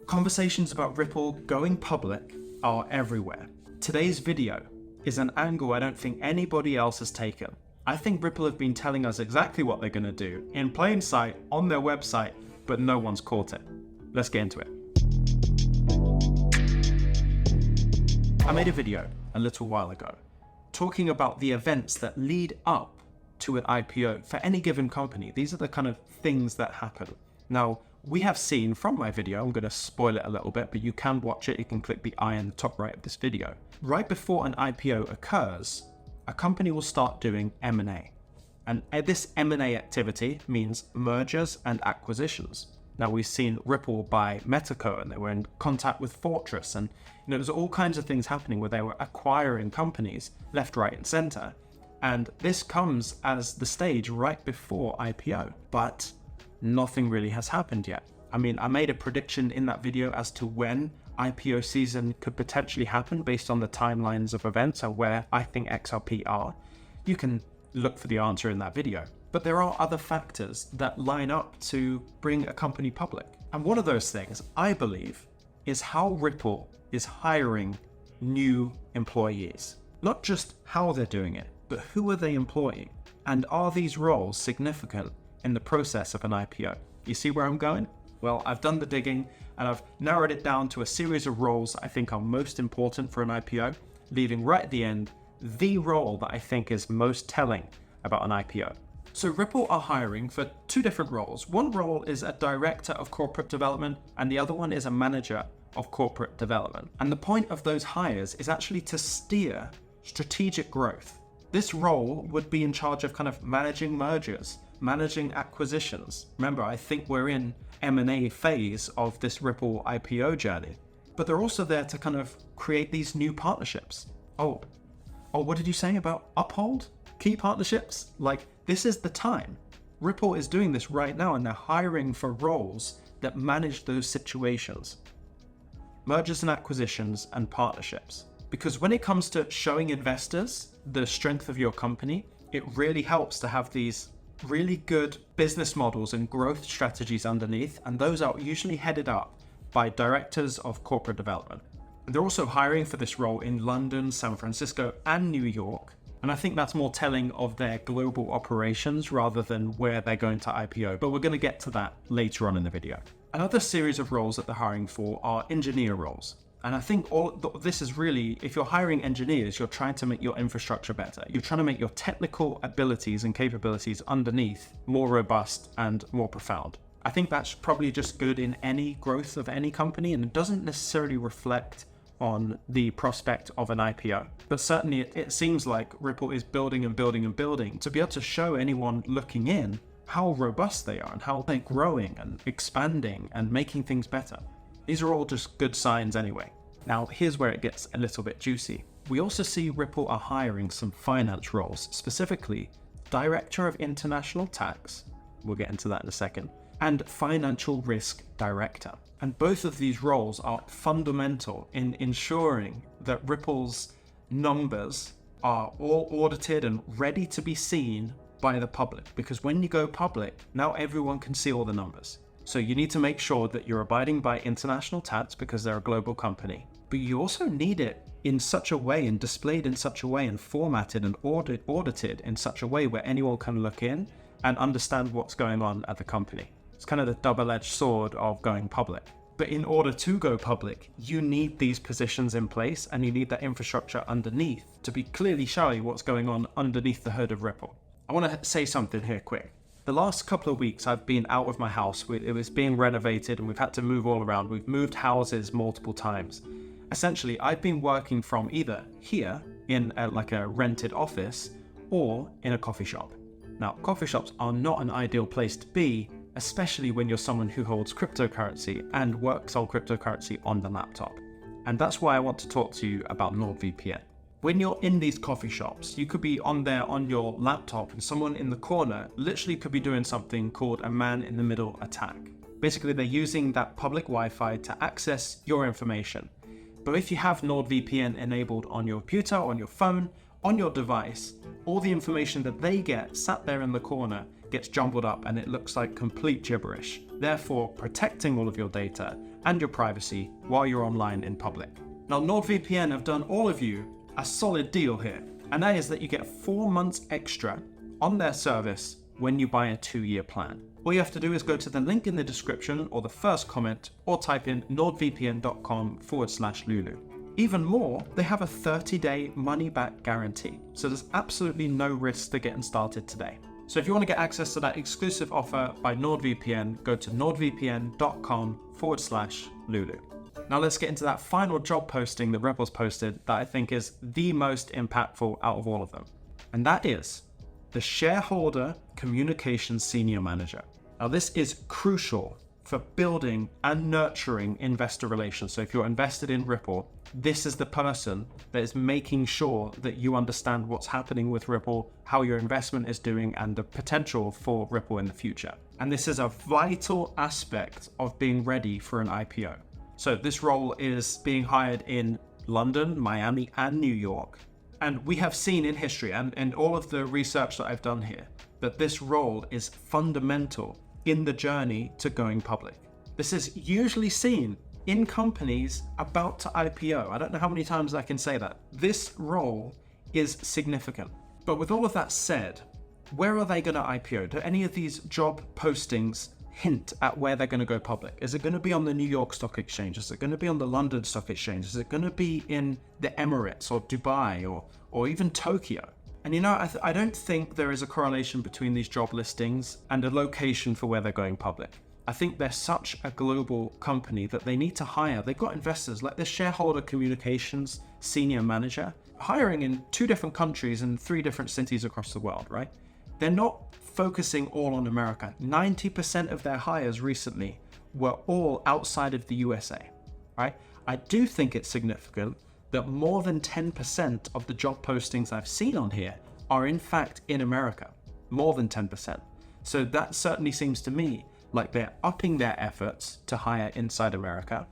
Conversations about Ripple going public are everywhere. Today's video is an angle I don't think anybody else has taken. I think Ripple have been telling us exactly what they're going to do in plain sight on their website, but no one's caught it. Let's get into it. I made a video a little while ago talking about the events that lead up to an IPO for any given company. These are the kind of things that happen. Now, we have seen from my video, I'm going to spoil it a little bit, but you can watch it. You can click the I in the top right of this video. Right before an IPO occurs, a company will start doing M&A. And this M&A activity means mergers and acquisitions. Now, we've seen Ripple buy Metaco, and they were in contact with Fortress, and there's all kinds of things happening where they were acquiring companies left, right, and center. And this comes as the stage right before IPO, but nothing really has happened yet. I mean, I made a prediction in that video as to when IPO season could potentially happen based on the timelines of events and where I think XRP are. You can look for the answer in that video. But there are other factors that line up to bring a company public. And one of those things, I believe, is how Ripple is hiring new employees. Not just how they're doing it, but who are they employing? And are these roles significant in the process of an IPO? You see where I'm going? Well, I've done the digging and I've narrowed it down to a series of roles I think are most important for an IPO, leaving right at the end the role that I think is most telling about an IPO. So Ripple are hiring for two different roles. One role is a director of corporate development and the other one is a manager of corporate development. And the point of those hires is actually to steer strategic growth. This role would be in charge of kind of managing mergers, managing acquisitions. Remember, I think we're in M&A phase of this Ripple IPO journey, but they're also there to kind of create these new partnerships. Oh, what did you say about uphold key partnerships? Like, this is the time. Ripple is doing this right now and they're hiring for roles that manage those situations. Mergers and acquisitions and partnerships. Because when it comes to showing investors the strength of your company, it really helps to have these really good business models and growth strategies underneath, and those are usually headed up by directors of corporate development. They're also hiring for this role in London, San Francisco, and New York, and I think that's more telling of their global operations rather than where they're going to IPO, but we're going to get to that later on in the video. Another series of roles that they're hiring for are engineer roles. And I think this is really, if you're hiring engineers, you're trying to make your infrastructure better. You're trying to make your technical abilities and capabilities underneath more robust and more profound. I think that's probably just good in any growth of any company, and it doesn't necessarily reflect on the prospect of an IPO. But certainly it seems like Ripple is building and building and building to be able to show anyone looking in how robust they are and how they're growing and expanding and making things better. These are all just good signs anyway. Now, here's where it gets a little bit juicy. We also see Ripple are hiring some finance roles, specifically Director of International Tax, we'll get into that in a second, and Financial Risk Director. And both of these roles are fundamental in ensuring that Ripple's numbers are all audited and ready to be seen by the public. Because when you go public, now everyone can see all the numbers. So you need to make sure that you're abiding by international tax because they're a global company. But you also need it in such a way and displayed in such a way and formatted and audited in such a way where anyone can look in and understand what's going on at the company. It's kind of the double-edged sword of going public. But in order to go public, you need these positions in place and you need that infrastructure underneath to be clearly showing what's going on underneath the hood of Ripple. I want to say something here quick. The last couple of weeks I've been out of my house. It was being renovated and we've had to move all around. We've moved houses multiple times. Essentially, I've been working from either here in like a rented office or in a coffee shop. Now, coffee shops are not an ideal place to be, especially when you're someone who holds cryptocurrency and works on cryptocurrency on the laptop. And that's why I want to talk to you about NordVPN. When you're in these coffee shops, you could be on there on your laptop and someone in the corner literally could be doing something called a man-in-the-middle attack. Basically, they're using that public Wi-Fi to access your information. But if you have NordVPN enabled on your computer, on your phone, on your device, all the information that they get sat there in the corner gets jumbled up and it looks like complete gibberish. Therefore, protecting all of your data and your privacy while you're online in public. Now, NordVPN have done all of you a solid deal here, and that is that you get 4 months extra on their service when you buy a 2-year plan. All you have to do is go to the link in the description or the first comment, or type in nordvpn.com/Lulu. Even more, they have a 30-day money-back guarantee, so there's absolutely no risk to getting started today. So if you want to get access to that exclusive offer by NordVPN, go to nordvpn.com/Lulu. Now let's get into that final job posting that Ripple's posted that I think is the most impactful out of all of them. And that is the Shareholder Communications Senior Manager. Now this is crucial for building and nurturing investor relations. So if you're invested in Ripple, this is the person that is making sure that you understand what's happening with Ripple, how your investment is doing, and the potential for Ripple in the future. And this is a vital aspect of being ready for an IPO. So this role is being hired in London, Miami, and New York. And we have seen in history and all of the research that I've done here, that this role is fundamental in the journey to going public. This is usually seen in companies about to IPO. I don't know how many times I can say that. This role is significant. But with all of that said, where are they going to IPO? Do any of these job postings hint at where they're going to go public? Is it going to be on the New York Stock Exchange? Is it going to be on the London Stock Exchange? Is it going to be in the Emirates or Dubai or even Tokyo? And you know, I don't think there is a correlation between these job listings and a location for where they're going public. I think they're such a global company that they need to hire. They've got investors like the Shareholder Communications Senior Manager, hiring in 2 different countries and 3 different cities across the world, right? They're not focusing all on America. 90% of their hires recently were all outside of the USA, right? I do think it's significant that more than 10% of the job postings I've seen on here are in fact in America, more than 10%. So that certainly seems to me like they're upping their efforts to hire inside America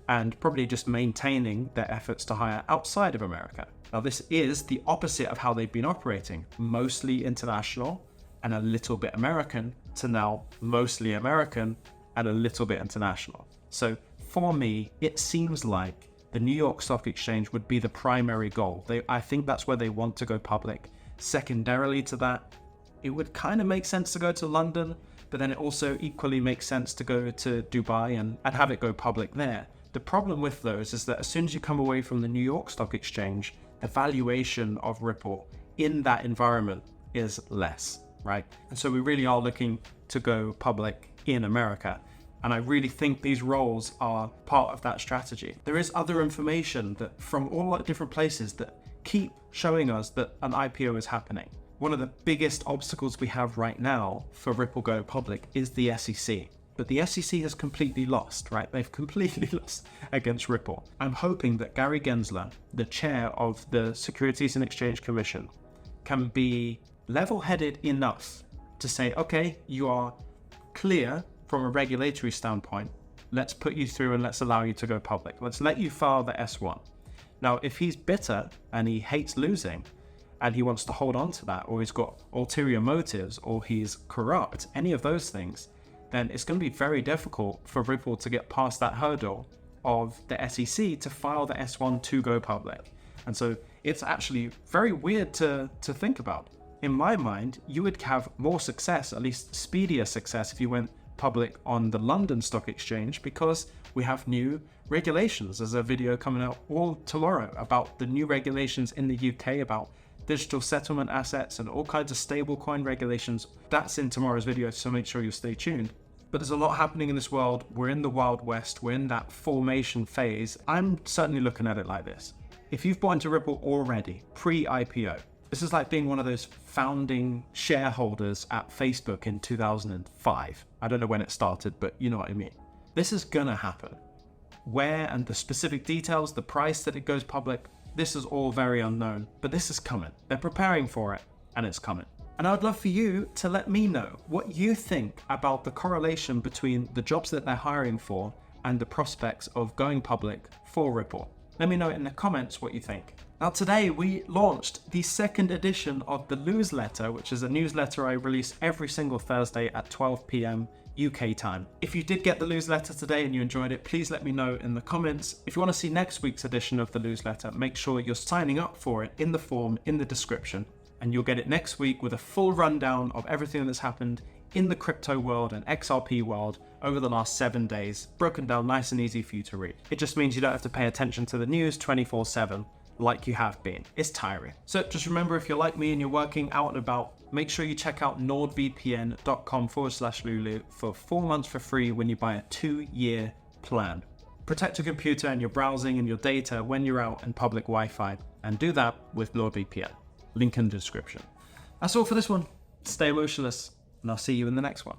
and probably just maintaining their efforts to hire outside of America. Now this is the opposite of how they've been operating, mostly international and a little bit American, to now mostly American and a little bit international. So for me, it seems like the New York Stock Exchange would be the primary goal. I think that's where they want to go public. Secondarily to that, it would kind of make sense to go to London, but then it also equally makes sense to go to Dubai and have it go public there. The problem with those is that as soon as you come away from the New York Stock Exchange, the valuation of Ripple in that environment is less, right? And so we really are looking to go public in America. And I really think these roles are part of that strategy. There is other information that from all different places that keep showing us that an IPO is happening. One of the biggest obstacles we have right now for Ripple go public is the SEC. But the SEC has completely lost, right? They've completely lost against Ripple. I'm hoping that Gary Gensler, the chair of the Securities and Exchange Commission, can be level-headed enough to say, okay, you are clear from a regulatory standpoint, let's put you through and let's allow you to go public. Let's let you file the S1. Now, if he's bitter and he hates losing and he wants to hold on to that, or he's got ulterior motives, or he's corrupt, any of those things, then it's going to be very difficult for Ripple to get past that hurdle of the SEC to file the S1 to go public. And so it's actually very weird to think about. In my mind, you would have more success, at least speedier success, if you went public on the London Stock Exchange, because we have new regulations. There's a video coming out all tomorrow about the new regulations in the UK about digital settlement assets and all kinds of stablecoin regulations. That's in tomorrow's video, so make sure you stay tuned. But there's a lot happening in this world. We're in the Wild West. We're in that formation phase. I'm certainly looking at it like this. If you've bought into Ripple already, pre-IPO, this is like being one of those founding shareholders at Facebook in 2005. I don't know when it started, but you know what I mean. This is gonna happen. Where and the specific details, the price that it goes public, this is all very unknown, but this is coming. They're preparing for it, and it's coming. And I'd love for you to let me know what you think about the correlation between the jobs that they're hiring for and the prospects of going public for Ripple. Let me know in the comments what you think. Now today we launched the second edition of the newsletter, which is a newsletter I release every single Thursday at 12 p.m. UK time. If you did get the newsletter today and you enjoyed it, please let me know in the comments. If you want to see next week's edition of the newsletter, make sure you're signing up for it in the form in the description, and you'll get it next week with a full rundown of everything that's happened in the crypto world and XRP world over the last 7 days, broken down nice and easy for you to read. It just means you don't have to pay attention to the news 24/7 like you have been. It's tiring. So just remember, if you're like me and you're working out and about, make sure you check out nordvpn.com/Lulu for 4 months for free when you buy a 2-year plan. Protect your computer and your browsing and your data when you're out in public Wi-Fi, and do that with NordVPN. Link in the description. That's all for this one. Stay emotionless, and I'll see you in the next one.